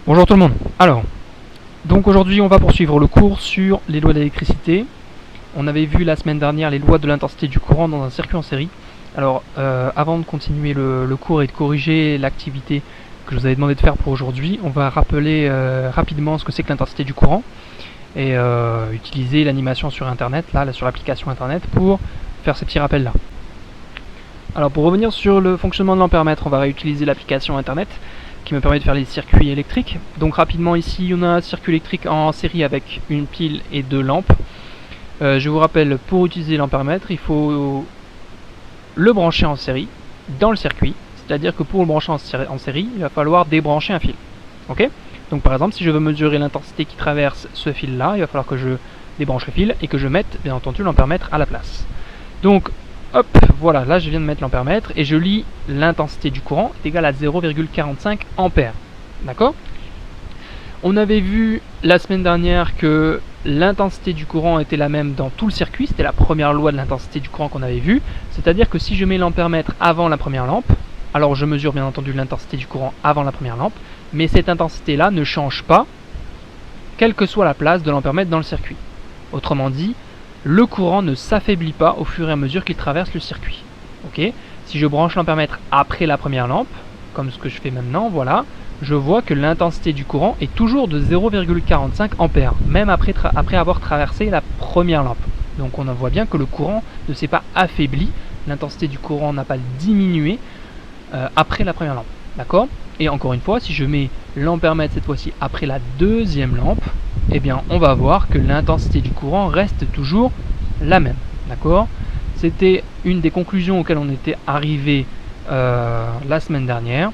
Bonjour tout le monde. Alors, donc aujourd'hui on va poursuivre le cours sur les lois de l'électricité. On avait vu la semaine dernière les lois de l'intensité du courant dans un circuit en série. Alors, avant de continuer le cours et de corriger l'activité que je vous avais demandé de faire pour aujourd'hui, on va rappeler rapidement ce que c'est que l'intensité du courant et utiliser l'animation sur internet, là sur l'application internet, pour faire ces petits rappels là. Alors pour revenir sur le fonctionnement de l'ampèremètre, on va réutiliser l'application internet qui me permet de faire les circuits électriques. Donc rapidement ici on a un circuit électrique en série avec une pile et deux lampes. Je vous rappelle, pour utiliser l'ampèremètre, il faut le brancher en série dans le circuit. C'est-à-dire que pour le brancher en série, il va falloir débrancher un fil. Ok ? Donc par exemple, si je veux mesurer l'intensité qui traverse ce fil-là, il va falloir que je débranche le fil et que je mette, bien entendu, l'ampèremètre à la place. Donc, hop, voilà, là je viens de mettre l'ampèremètre et je lis l'intensité du courant est égale à 0,45 ampères. D'accord ? On avait vu la semaine dernière que l'intensité du courant était la même dans tout le circuit. C'était la première loi de l'intensité du courant qu'on avait vue. C'est-à-dire que si je mets l'ampèremètre avant la première lampe, alors je mesure bien entendu l'intensité du courant avant la première lampe, mais cette intensité-là ne change pas, quelle que soit la place de l'ampèremètre dans le circuit. Autrement dit, le courant ne s'affaiblit pas au fur et à mesure qu'il traverse le circuit. Okay ? Si je branche l'ampèremètre après la première lampe, comme ce que je fais maintenant, voilà, je vois que l'intensité du courant est toujours de 0,45 ampères, même après avoir traversé la première lampe. Donc on en voit bien que le courant ne s'est pas affaibli, l'intensité du courant n'a pas diminué après la première lampe. D'accord ? Et encore une fois, si je mets l'ampèremètre cette fois-ci après la deuxième lampe, eh bien on va voir que l'intensité du courant reste toujours la même. D'accord ? C'était une des conclusions auxquelles on était arrivé la semaine dernière.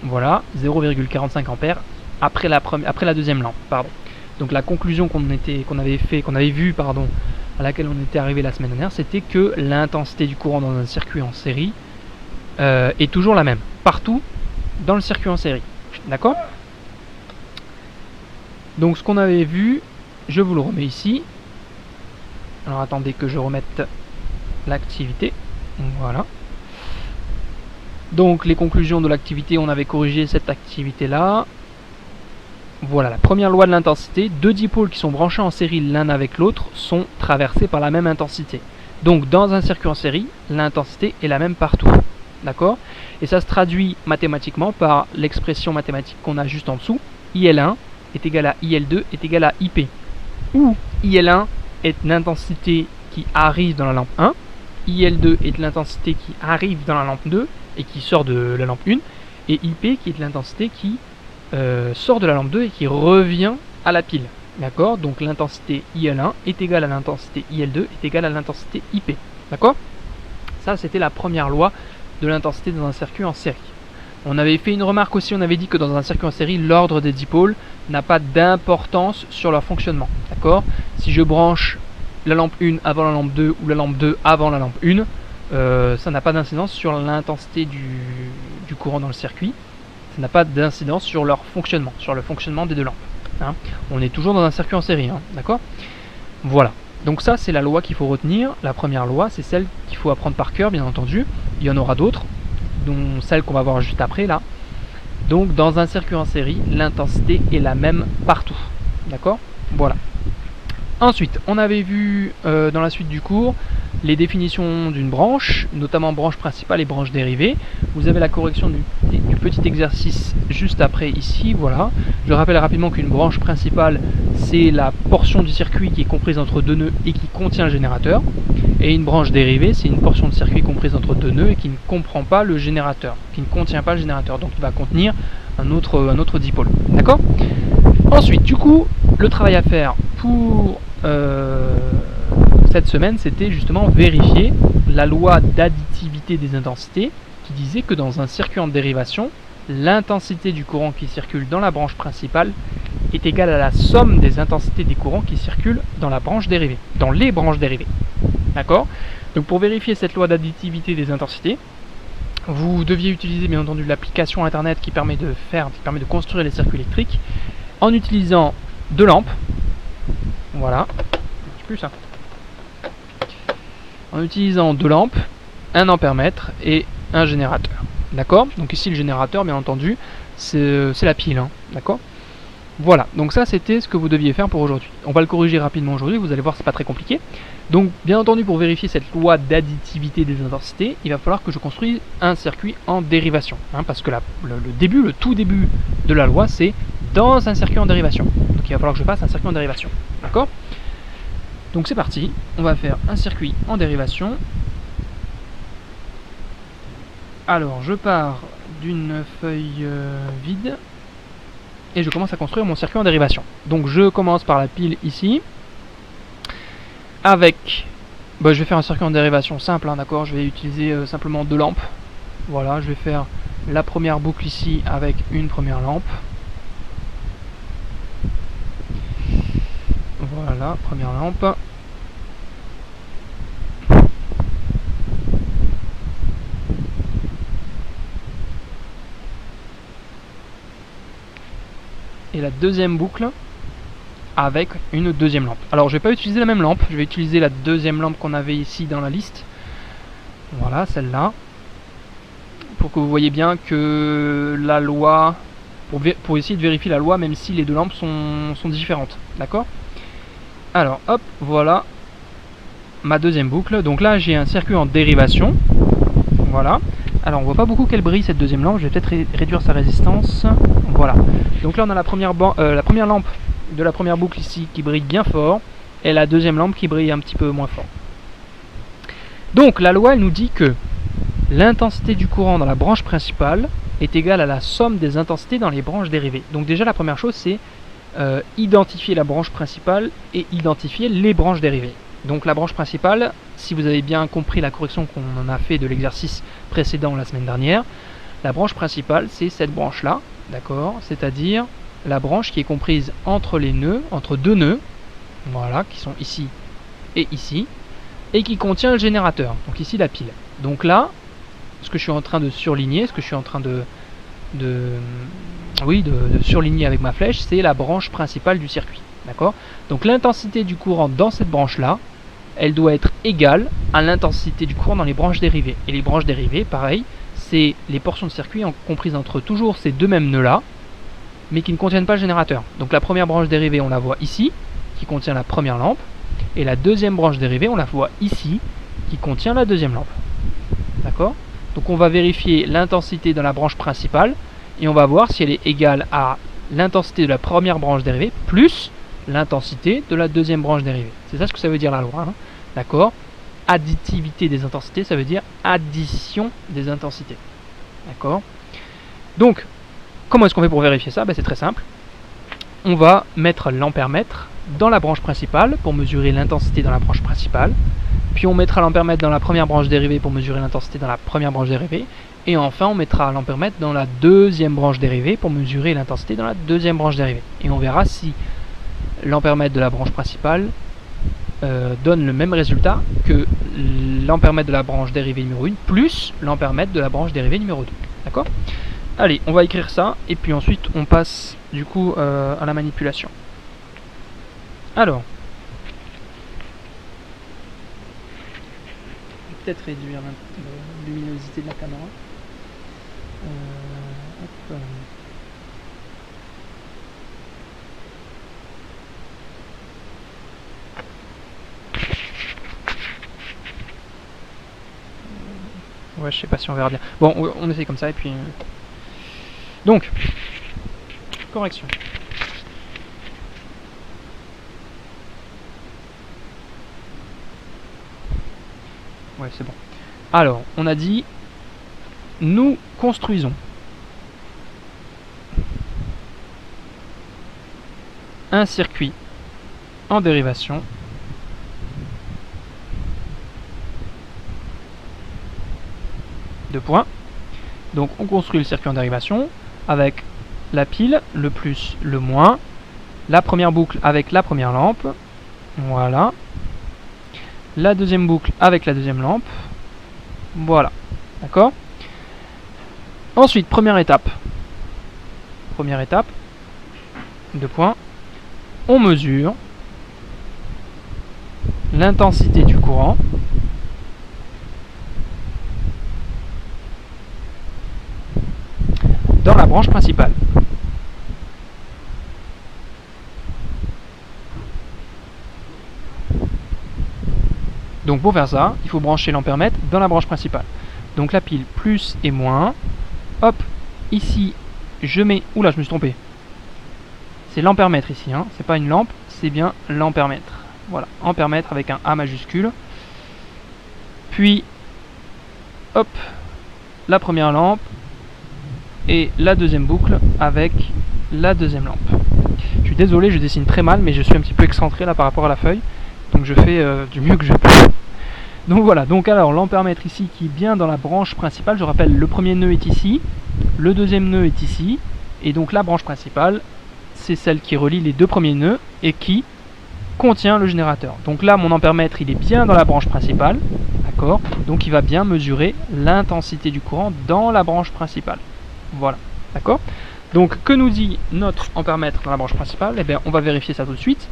Voilà, 0,45 ampères après la deuxième lampe. Pardon. Donc la conclusion qu'on avait vue, à laquelle on était arrivé la semaine dernière, c'était que l'intensité du courant dans un circuit en série est toujours la même, partout dans le circuit en série. D'accord ? Donc ce qu'on avait vu, je vous le remets ici. Alors attendez que je remette l'activité. Voilà. Donc les conclusions de l'activité, on avait corrigé cette activité-là. Voilà, la première loi de l'intensité, deux dipôles qui sont branchés en série l'un avec l'autre sont traversés par la même intensité. Donc dans un circuit en série, l'intensité est la même partout. D'accord ? Et ça se traduit mathématiquement par l'expression mathématique qu'on a juste en dessous. IL1 est égal à IL2 est égal à IP. Où IL1 est l'intensité qui arrive dans la lampe 1, IL2 est l'intensité qui arrive dans la lampe 2 et qui sort de la lampe 1, et IP qui est l'intensité qui sort de la lampe 2 et qui revient à la pile. D'accord ? Donc l'intensité IL1 est égale à l'intensité IL2 est égale à l'intensité IP. D'accord ? Ça, c'était la première loi de l'intensité dans un circuit en série. On avait fait une remarque aussi, on avait dit que dans un circuit en série, l'ordre des dipôles n'a pas d'importance sur leur fonctionnement. D'accord ? Si je branche la lampe 1 avant la lampe 2 ou la lampe 2 avant la lampe 1, ça n'a pas d'incidence sur l'intensité du courant dans le circuit. Ça n'a pas d'incidence sur leur fonctionnement, sur le fonctionnement des deux lampes. Hein ? On est toujours dans un circuit en série, hein, d'accord ? Voilà. Donc ça, c'est la loi qu'il faut retenir. La première loi, c'est celle qu'il faut apprendre par cœur, bien entendu. Il y en aura d'autres, dont celle qu'on va voir juste après, là. Donc, dans un circuit en série, l'intensité est la même partout. D'accord ? Voilà. Ensuite, on avait vu dans la suite du cours les définitions d'une branche, notamment branche principale et branche dérivée. Vous avez la correction du petit exercice juste après ici, voilà. Je rappelle rapidement qu'une branche principale, c'est la portion du circuit qui est comprise entre deux nœuds et qui contient le générateur. Et une branche dérivée, c'est une portion de circuit comprise entre deux nœuds et qui ne comprend pas le générateur, qui ne contient pas le générateur, donc il va contenir un autre dipôle. D'accord ? Ensuite, du coup, le travail à faire pour cette semaine, c'était justement vérifier la loi d'additivité des intensités qui disait que dans un circuit en dérivation, l'intensité du courant qui circule dans la branche principale est égale à la somme des intensités des courants qui circulent dans la branche dérivée, dans les branches dérivées. D'accord ? Donc pour vérifier cette loi d'additivité des intensités, vous deviez utiliser bien entendu l'application internet qui permet de construire les circuits électriques en utilisant deux lampes. Voilà. Je plus ça. En utilisant deux lampes, un ampèremètre et un générateur. D'accord ? Donc ici le générateur, bien entendu, c'est la pile. Hein, d'accord ? Voilà, donc ça c'était ce que vous deviez faire pour aujourd'hui. On va le corriger rapidement aujourd'hui, vous allez voir c'est pas très compliqué. Donc bien entendu pour vérifier cette loi d'additivité des intensités, il va falloir que je construise un circuit en dérivation. Parce que le tout début de la loi c'est dans un circuit en dérivation. Donc il va falloir que je fasse un circuit en dérivation. D'accord? Donc c'est parti, on va faire un circuit en dérivation. Alors je pars d'une feuille vide. Et je commence à construire mon circuit en dérivation. Donc je commence par la pile ici. Avec... je vais faire un circuit en dérivation simple, d'accord. Je vais utiliser simplement 2 lampes. Voilà, je vais faire la première boucle ici avec une première lampe. Voilà, première lampe. Et la deuxième boucle avec une deuxième lampe. Alors je vais pas utiliser la même lampe, je vais utiliser la deuxième lampe qu'on avait ici dans la liste. Voilà, celle-là. Pour que vous voyez bien que la loi, pour essayer de vérifier la loi même si les deux lampes sont différentes. D'accord? Alors hop, voilà ma deuxième boucle. Donc là j'ai un circuit en dérivation. Voilà. Alors on voit pas beaucoup qu'elle brille cette deuxième lampe, je vais peut-être réduire sa résistance. Voilà. Donc là on a la première lampe de la première boucle ici qui brille bien fort, et la deuxième lampe qui brille un petit peu moins fort. Donc la loi elle nous dit que l'intensité du courant dans la branche principale est égale à la somme des intensités dans les branches dérivées. Donc déjà la première chose c'est identifier la branche principale et identifier les branches dérivées. Donc la branche principale, si vous avez bien compris la correction qu'on en a fait de l'exercice précédent la semaine dernière, la branche principale c'est cette branche là, d'accord, c'est-à-dire la branche qui est comprise entre les nœuds, entre deux nœuds, voilà, qui sont ici et ici, et qui contient le générateur, donc ici la pile. Donc là, ce que je suis en train de surligner, ce que je suis en train de surligner avec ma flèche, c'est la branche principale du circuit, d'accord. Donc l'intensité du courant dans cette branche là, elle doit être égale à l'intensité du courant dans les branches dérivées. Et les branches dérivées, pareil, c'est les portions de circuit comprises entre toujours ces deux mêmes nœuds là, mais qui ne contiennent pas le générateur. Donc la première branche dérivée, on la voit ici, qui contient la première lampe, et la deuxième branche dérivée, on la voit ici, qui contient la deuxième lampe. D'accord? Donc on va vérifier l'intensité dans la branche principale, et on va voir si elle est égale à l'intensité de la première branche dérivée, plus l'intensité de la deuxième branche dérivée. C'est ça ce que ça veut dire la loi. D'accord? Additivité des intensités, ça veut dire addition des intensités. D'accord? Donc, comment est-ce qu'on fait pour vérifier ça? C'est très simple. On va mettre l'ampèremètre dans la branche principale pour mesurer l'intensité dans la branche principale. Puis on mettra l'ampèremètre dans la première branche dérivée pour mesurer l'intensité dans la première branche dérivée. Et enfin, on mettra l'ampèremètre dans la deuxième branche dérivée pour mesurer l'intensité dans la deuxième branche dérivée. Et on verra si l'ampèremètre de la branche principale donne le même résultat que l'ampèremètre de la branche dérivée numéro 1 plus l'ampèremètre de la branche dérivée numéro 2. D'accord? Allez, on va écrire ça et puis ensuite on passe du coup à la manipulation. Alors, je vais peut-être réduire la luminosité de la caméra. Hop. Ouais, je sais pas si on verra bien. Bon, on essaie comme ça et puis... Donc, correction. Ouais, c'est bon. Alors, on a dit, nous construisons un circuit en dérivation de points. Donc on construit le circuit en dérivation avec la pile, le plus, le moins, la première boucle avec la première lampe, voilà, la deuxième boucle avec la deuxième lampe, voilà, d'accord. Ensuite, première étape, deux points, on mesure l'intensité du courant dans la branche principale. Donc pour faire ça, il faut brancher l'ampèremètre dans la branche principale. Donc la pile plus et moins. Hop, ici, je mets... Oula, je me suis trompé. C'est l'ampèremètre ici, hein. C'est pas une lampe, c'est bien l'ampèremètre. Voilà, ampèremètre avec un A majuscule. Puis, hop, la première lampe et la deuxième boucle avec la deuxième lampe. Je suis désolé, je dessine très mal, mais je suis un petit peu excentré là par rapport à la feuille. Donc je fais du mieux que je peux. Donc voilà, donc alors l'ampèremètre ici qui est bien dans la branche principale. Je rappelle, le premier nœud est ici, le deuxième nœud est ici. Et donc la branche principale, c'est celle qui relie les deux premiers nœuds et qui contient le générateur. Donc là, mon ampèremètre, il est bien dans la branche principale. D'accord. Donc il va bien mesurer l'intensité du courant dans la branche principale. Voilà. D'accord. Donc que nous dit notre ampèremètre dans la branche principale? Eh bien, on va vérifier ça tout de suite.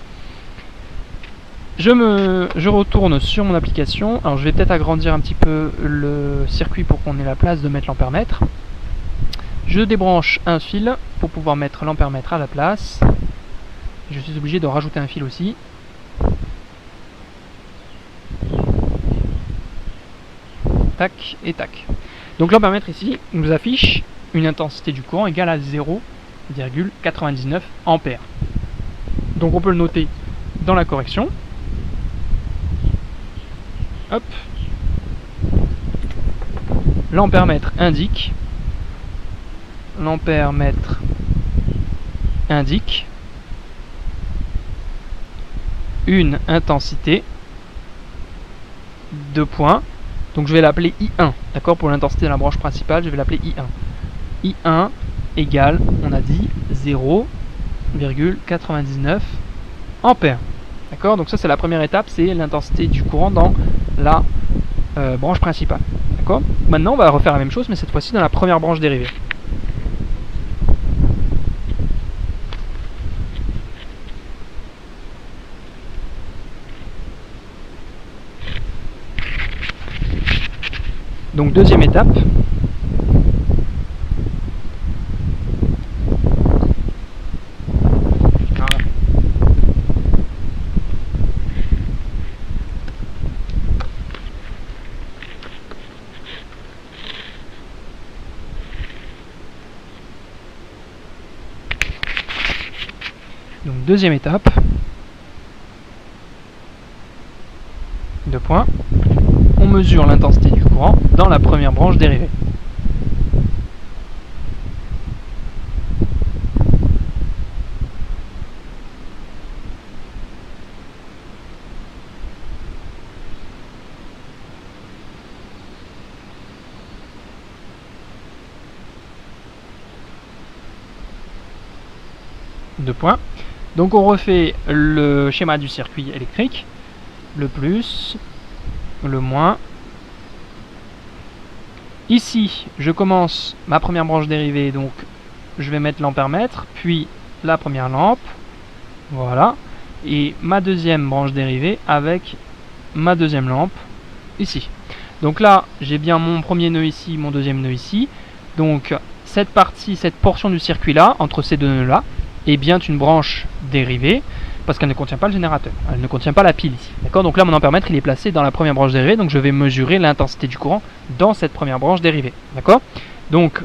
Je retourne sur mon application. Alors je vais peut-être agrandir un petit peu le circuit pour qu'on ait la place de mettre l'ampèremètre. Je débranche un fil pour pouvoir mettre l'ampèremètre à la place. Je suis obligé de rajouter un fil aussi. Tac et tac. Donc l'ampèremètre ici nous affiche une intensité du courant égale à 0,99 ampères. Donc on peut le noter dans la correction. Hop. L'ampèremètre indique une intensité de points. Donc je vais l'appeler I1, d'accord, pour l'intensité de la branche principale, je vais l'appeler I1. I1 égale, on a dit, 0,99 ampères. D'accord, donc ça c'est la première étape, c'est l'intensité du courant dans la branche principale. D'accord. Maintenant on va refaire la même chose, mais cette fois-ci dans la première branche dérivée. Donc deuxième étape. Voilà. Donc deuxième étape. Deux points. On mesure l'intensité du courant dans la première branche dérivée. Deux points. Donc on refait le schéma du circuit électrique. Le plus, le moins. Ici, je commence ma première branche dérivée, donc je vais mettre l'ampèremètre, puis la première lampe, voilà, et ma deuxième branche dérivée avec ma deuxième lampe, ici. Donc là, j'ai bien mon premier nœud ici, mon deuxième nœud ici, donc cette partie, cette portion du circuit là, entre ces deux nœuds là, est bien une branche dérivée, parce qu'elle ne contient pas le générateur, elle ne contient pas la pile ici. D'accord. Donc là mon ampèremètre il est placé dans la première branche dérivée, donc je vais mesurer l'intensité du courant dans cette première branche dérivée. D'accord. Donc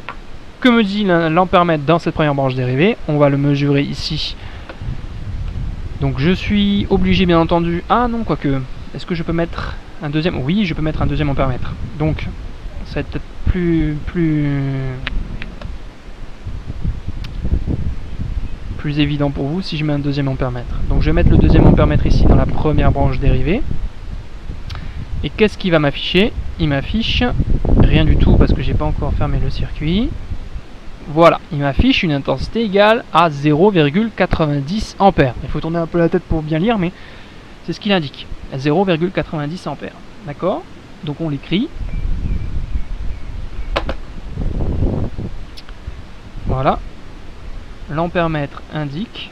que me dit l'ampèremètre dans cette première branche dérivée? On va le mesurer ici. Donc je suis obligé bien entendu... Ah non, quoique, est-ce que je peux mettre un deuxième? Oui, je peux mettre un deuxième ampèremètre. Donc ça va être peut-être plus évident pour vous si je mets un deuxième ampèremètre. Donc je vais mettre le deuxième ampèremètre ici dans la première branche dérivée. Et qu'est-ce qu'il va m'afficher? Il m'affiche rien du tout parce que j'ai pas encore fermé le circuit. Voilà, il m'affiche une intensité égale à 0,90 ampères. Il faut tourner un peu la tête pour bien lire, mais c'est ce qu'il indique. 0,90 ampères. D'accord? Donc on l'écrit. Voilà. L'ampèremètre indique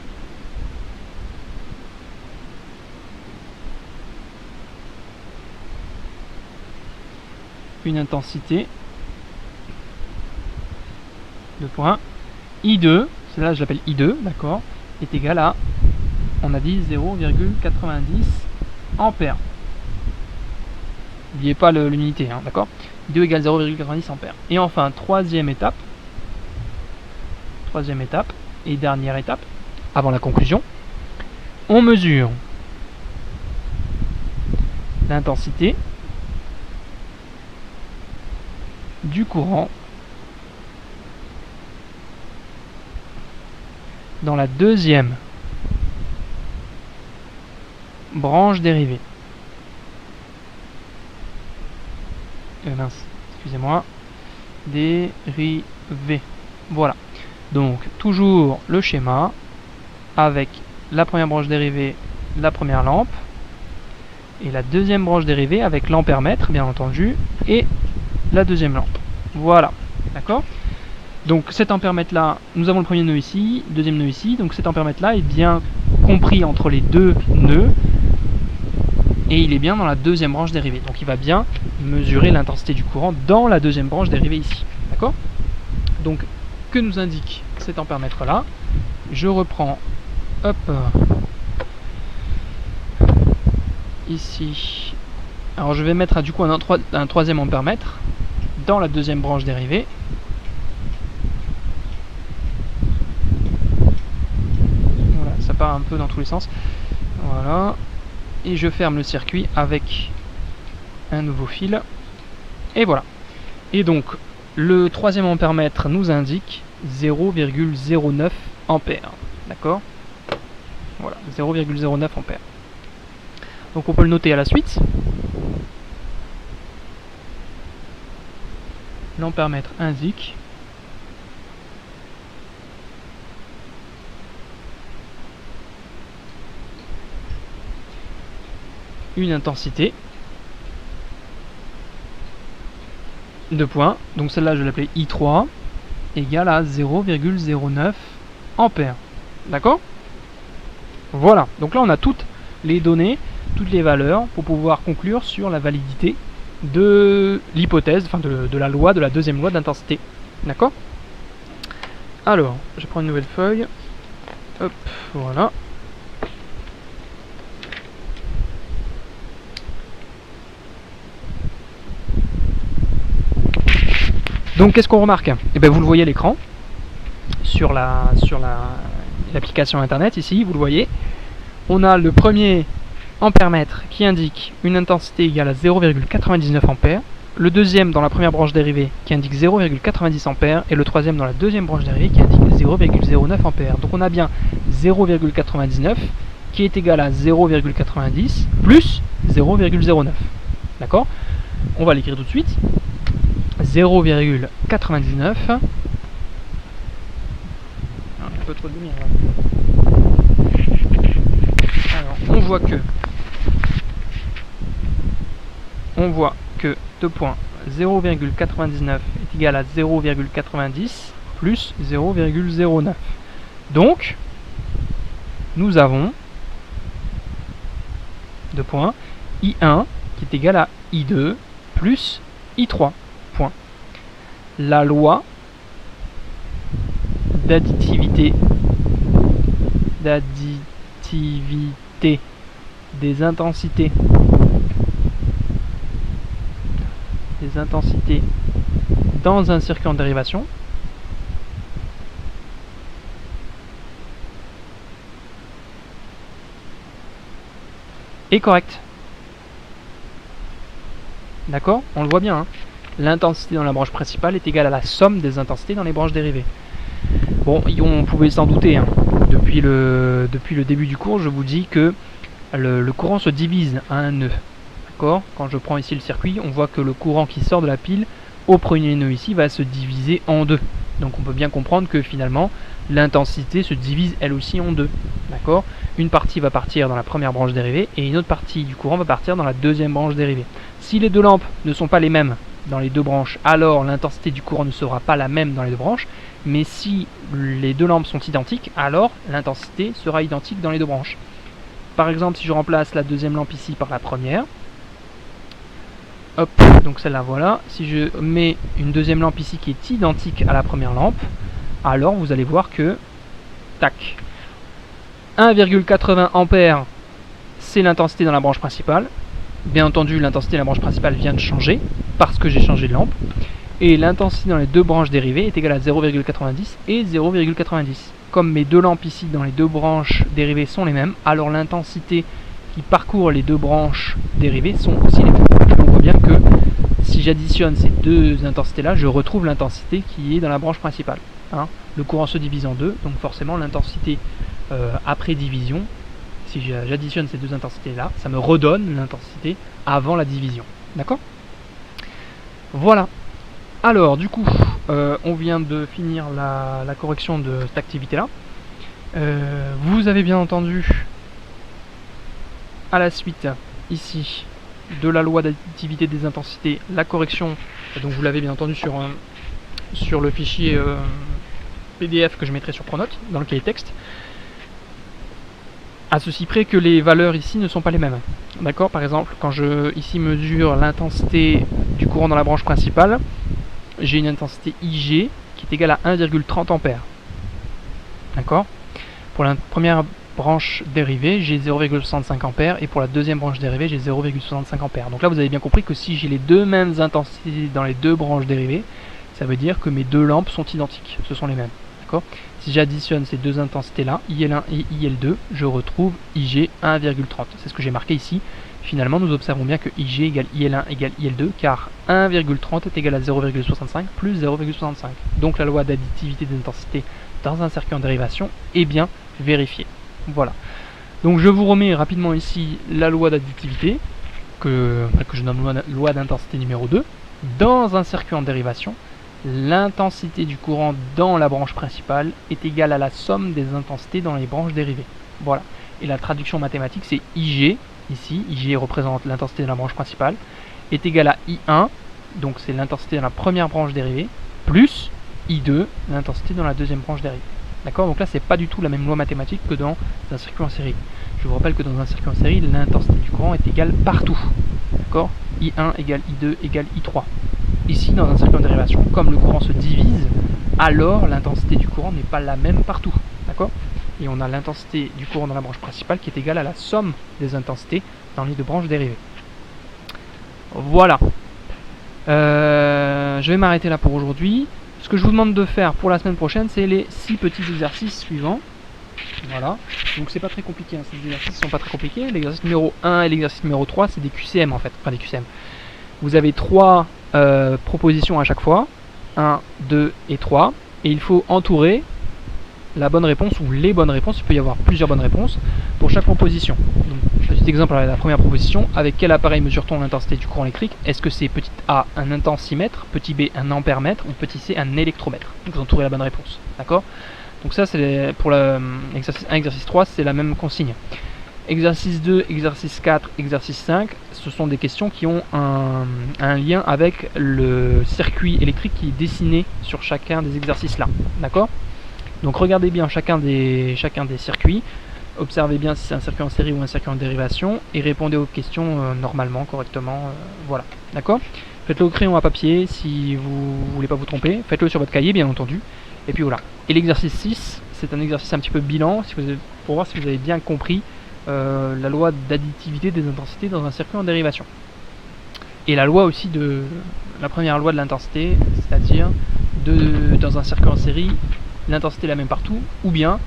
une intensité de point I2, celle-là je l'appelle I2, d'accord, est égal à, on a dit 0,90 ampères. N'oubliez pas l'unité, hein, d'accord. I2 égale 0,90 ampères. Et enfin, troisième étape et dernière étape, avant la conclusion, on mesure l'intensité du courant dans la deuxième branche dérivée. Mince, excusez-moi. Dérivée. Voilà. Donc, toujours le schéma avec la première branche dérivée, la première lampe, et la deuxième branche dérivée avec l'ampèremètre, bien entendu, et la deuxième lampe. Voilà. D'accord ? Donc cet ampèremètre là, nous avons le premier nœud ici, deuxième nœud ici, donc cet ampèremètre là est bien compris entre les deux nœuds et il est bien dans la deuxième branche dérivée. Donc il va bien mesurer l'intensité du courant dans la deuxième branche dérivée ici. D'accord ? Donc que nous indique cet ampèremètre là? Je reprends, hop, ici. Alors je vais mettre du coup un troisième ampèremètre dans la deuxième branche dérivée. Ça part un peu dans tous les sens. Voilà. Et je ferme le circuit avec un nouveau fil. Et voilà. Et donc, le troisième ampèremètre nous indique 0,09 ampères. D'accord ? Voilà, 0,09 ampères. Donc on peut le noter à la suite. L'ampèremètre indique une intensité de points, donc celle-là je vais l'appeler I3, égale à 0,09 ampères. D'accord ? Voilà, donc là on a toutes les données, toutes les valeurs pour pouvoir conclure sur la validité de l'hypothèse, enfin de la loi, de la deuxième loi d'intensité. D'accord ? Alors, je prends une nouvelle feuille. Hop, voilà. Donc qu'est-ce qu'on remarque? Eh bien, vous le voyez à l'écran, sur l'application internet, ici, vous le voyez. On a le premier ampèremètre qui indique une intensité égale à 0,99 ampères, le deuxième dans la première branche dérivée qui indique 0,90 ampères, et le troisième dans la deuxième branche dérivée qui indique 0,09 ampères. Donc on a bien 0,99 qui est égal à 0,90 plus 0,09. D'accord? On va l'écrire tout de suite. 0,99. Un peu trop de lumière là. Alors, on voit que 2 points 0,99 est égal à 0,90 plus 0,09. Donc, nous avons 2 points I1 qui est égal à I2 plus I3. Point. La loi d'additivité des intensités dans un circuit en dérivation est correcte. D'accord? On le voit bien, hein. L'intensité dans la branche principale est égale à la somme des intensités dans les branches dérivées. Bon, on pouvait s'en douter, hein. Depuis le début du cours, je vous dis que le courant se divise à un nœud. D'accord ? Quand je prends ici le circuit, on voit que le courant qui sort de la pile au premier nœud ici va se diviser en deux. Donc on peut bien comprendre que finalement, l'intensité se divise elle aussi en deux. D'accord ? Une partie va partir dans la première branche dérivée et une autre partie du courant va partir dans la deuxième branche dérivée. Si les deux lampes ne sont pas les mêmes dans les deux branches, alors l'intensité du courant ne sera pas la même dans les deux branches, mais si les deux lampes sont identiques, alors l'intensité sera identique dans les deux branches. Par exemple, si je remplace la deuxième lampe ici par la première, hop, donc celle-là, voilà, si je mets une deuxième lampe ici qui est identique à la première lampe, alors vous allez voir que, tac, 1,80 ampères, c'est l'intensité dans la branche principale, Bien entendu, l'intensité de la branche principale vient de changer, parce que j'ai changé de lampe. Et l'intensité dans les deux branches dérivées est égale à 0,90 et 0,90. Comme mes deux lampes ici dans les deux branches dérivées sont les mêmes, alors l'intensité qui parcourt les deux branches dérivées sont aussi les mêmes. On voit bien que si j'additionne ces deux intensités-là, je retrouve l'intensité qui est dans la branche principale. Hein. Le courant se divise en deux, donc forcément l'intensité après division, si j'additionne ces deux intensités-là, ça me redonne l'intensité avant la division. D'accord ? Voilà. Alors, du coup, on vient de finir la correction de cette activité-là. Vous avez bien entendu, à la suite, ici, de la loi d'additivité des intensités, la correction, donc vous l'avez bien entendu sur le fichier PDF que je mettrai sur Pronote, dans le cahier texte, à ceci près que les valeurs ici ne sont pas les mêmes. D'accord ? Par exemple, quand je ici mesure l'intensité du courant dans la branche principale, j'ai une intensité IG qui est égale à 1,30 ampères. D'accord ? Pour la première branche dérivée, j'ai 0,65 ampères et pour la deuxième branche dérivée, j'ai 0,65 ampères. Donc là, vous avez bien compris que si j'ai les deux mêmes intensités dans les deux branches dérivées, ça veut dire que mes deux lampes sont identiques, ce sont les mêmes. D'accord ? Si j'additionne ces deux intensités-là, IL1 et IL2, je retrouve IG 1,30. C'est ce que j'ai marqué ici. Finalement, nous observons bien que IG égale IL1 égale IL2, car 1,30 est égal à 0,65 plus 0,65. Donc la loi d'additivité des intensités dans un circuit en dérivation est bien vérifiée. Voilà. Donc je vous remets rapidement ici la loi d'additivité, que je nomme loi d'intensité numéro 2. Dans un circuit en dérivation, l'intensité du courant dans la branche principale est égale à la somme des intensités dans les branches dérivées. Voilà. Et la traduction mathématique, c'est IG, ici, IG représente l'intensité de la branche principale, est égal à I1, donc c'est l'intensité dans la première branche dérivée, plus I2, l'intensité dans la deuxième branche dérivée. D'accord ? Donc là, c'est pas du tout la même loi mathématique que dans un circuit en série. Je vous rappelle que dans un circuit en série, l'intensité du courant est égale partout. D'accord ? I1 égale I2 égale I3. Ici, dans un circuit en dérivation, comme le courant se divise, alors l'intensité du courant n'est pas la même partout. D'accord ? Et on a l'intensité du courant dans la branche principale qui est égale à la somme des intensités dans les deux branches dérivées. Voilà. Je vais m'arrêter là pour aujourd'hui. Ce que je vous demande de faire pour la semaine prochaine, c'est les 6 petits exercices suivants. Voilà. Donc c'est pas très compliqué, hein. Ces exercices sont pas très compliqués. L'exercice numéro 1 et l'exercice numéro 3, c'est des QCM en fait. Enfin des QCM. Vous avez 3 propositions à chaque fois. 1, 2 et 3. Et il faut entourer la bonne réponse ou les bonnes réponses. Il peut y avoir plusieurs bonnes réponses pour chaque proposition. Donc, petit exemple avec la première proposition. Avec quel appareil mesure-t-on l'intensité du courant électrique? Est-ce que c'est petit a un intensimètre, petit b un ampèremètre ou petit c un électromètre? Donc vous entourez la bonne réponse. D'accord? Donc ça c'est pour l'exercice 1, exercice 3, c'est la même consigne. Exercice 2, exercice 4, exercice 5, ce sont des questions qui ont un lien avec le circuit électrique qui est dessiné sur chacun des exercices là. D'accord? Donc regardez bien chacun des circuits, observez bien si c'est un circuit en série ou un circuit en dérivation, et répondez aux questions normalement, correctement, voilà. D'accord? Faites-le au crayon à papier si vous voulez pas vous tromper, faites-le sur votre cahier bien entendu, et puis voilà. Et l'exercice 6, c'est un exercice un petit peu bilan, pour voir si vous avez bien compris la loi d'additivité des intensités dans un circuit en dérivation. Et la loi aussi la première loi de l'intensité, c'est-à-dire dans un circuit en série, l'intensité est la même partout, ou bien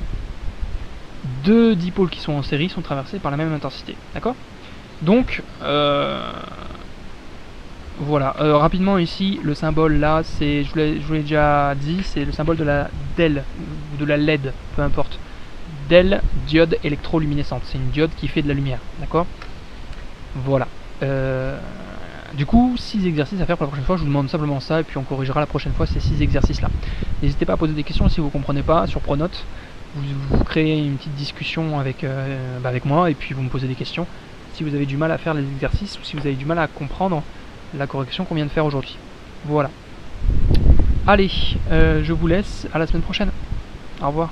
deux dipôles qui sont en série sont traversés par la même intensité. D'accord? Donc, voilà. Rapidement ici, le symbole là, c'est, je vous l'ai déjà dit, c'est le symbole de la DEL, ou de la LED, peu importe. DEL, diode électroluminescente. C'est une diode qui fait de la lumière. D'accord? Voilà. Du coup, 6 exercices à faire pour la prochaine fois. Je vous demande simplement ça et puis on corrigera la prochaine fois ces 6 exercices-là. N'hésitez pas à poser des questions si vous ne comprenez pas sur Pronote. Vous créez une petite discussion avec moi et puis vous me posez des questions si vous avez du mal à faire les exercices ou si vous avez du mal à comprendre la correction qu'on vient de faire aujourd'hui. Voilà. Allez, je vous laisse. À la semaine prochaine. Au revoir.